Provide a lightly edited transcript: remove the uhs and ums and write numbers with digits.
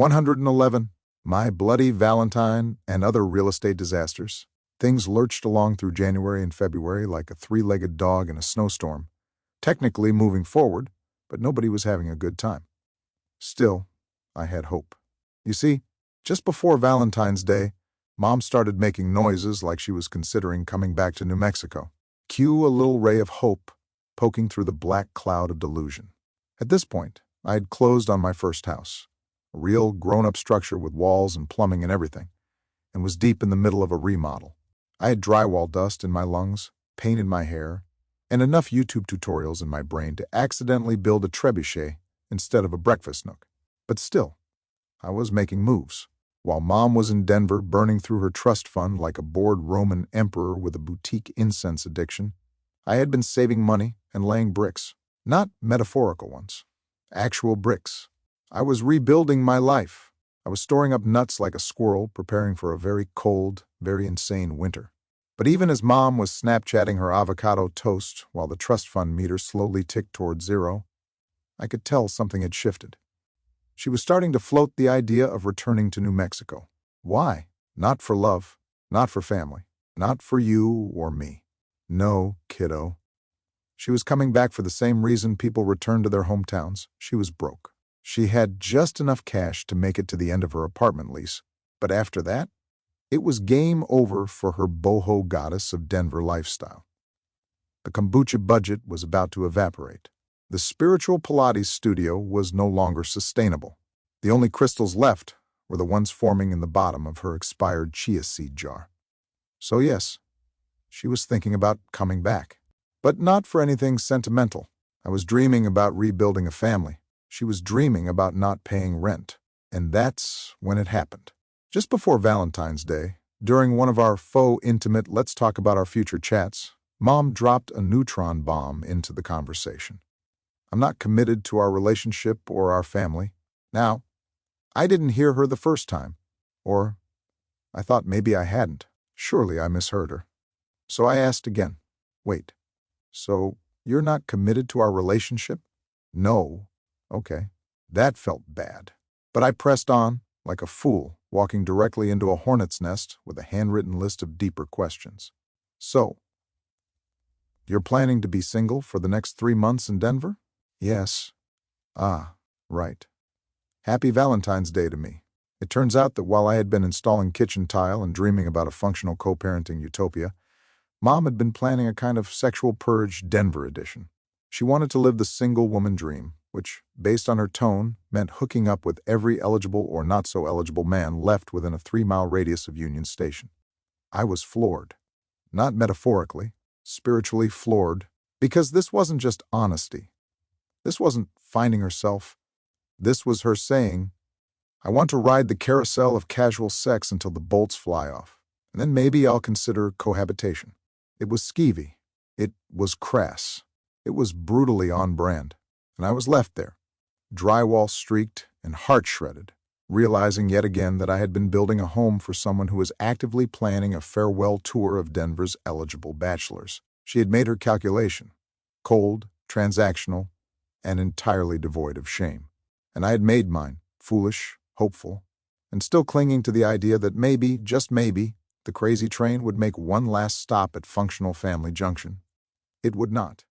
111. My bloody Valentine and other real estate disasters. Things lurched along through January and February like a three-legged dog in a snowstorm, technically moving forward, but nobody was having a good time. Still, I had hope. You see, just before Valentine's Day, Mom started making noises like she was considering coming back to New Mexico. Cue a little ray of hope poking through the black cloud of delusion. At this point, I had closed on my first house, a real grown-up structure with walls and plumbing and everything, and was deep in the middle of a remodel. I had drywall dust in my lungs, paint in my hair, and enough YouTube tutorials in my brain to accidentally build a trebuchet instead of a breakfast nook. But still, I was making moves. While Mom was in Denver burning through her trust fund like a bored Roman emperor with a boutique incense addiction, I had been saving money and laying bricks. Not metaphorical ones. Actual bricks. I was rebuilding my life. I was storing up nuts like a squirrel, preparing for a very cold, very insane winter. But even as Mom was Snapchatting her avocado toast while the trust fund meter slowly ticked toward zero, I could tell something had shifted. She was starting to float the idea of returning to New Mexico. Why? Not for love, not for family, not for you or me. No, kiddo. She was coming back for the same reason people return to their hometowns. She was broke. She had just enough cash to make it to the end of her apartment lease, but after that, it was game over for her boho goddess of Denver lifestyle. The kombucha budget was about to evaporate. The spiritual Pilates studio was no longer sustainable. The only crystals left were the ones forming in the bottom of her expired chia seed jar. So yes, she was thinking about coming back. But not for anything sentimental. I was dreaming about rebuilding a family. She was dreaming about not paying rent. And that's when it happened. Just before Valentine's Day, during one of our faux intimate let's talk about our future chats, Mom dropped a neutron bomb into the conversation. I'm not committed to our relationship or our family. Now, I didn't hear her the first time. Or I thought maybe I hadn't. Surely I misheard her. So I asked again. Wait, so you're not committed to our relationship? No. Okay. That felt bad. But I pressed on, like a fool, walking directly into a hornet's nest with a handwritten list of deeper questions. So, you're planning to be single for the next 3 months in Denver? Yes. Ah, right. Happy Valentine's Day to me. It turns out that while I had been installing kitchen tile and dreaming about a functional co-parenting utopia, Mom had been planning a kind of sexual purge Denver edition. She wanted to live the single woman dream, which, based on her tone, meant hooking up with every eligible or not-so-eligible man left within a 3-mile radius of Union Station. I was floored. Not metaphorically, spiritually floored, because this wasn't just honesty. This wasn't finding herself. This was her saying, I want to ride the carousel of casual sex until the bolts fly off, and then maybe I'll consider cohabitation. It was skeevy. It was crass. It was brutally on brand. And I was left there, drywall streaked and heart shredded, realizing yet again that I had been building a home for someone who was actively planning a farewell tour of Denver's eligible bachelors. She had made her calculation, cold, transactional, and entirely devoid of shame. And I had made mine, foolish, hopeful, and still clinging to the idea that maybe, just maybe, the crazy train would make one last stop at functional family junction. It would not.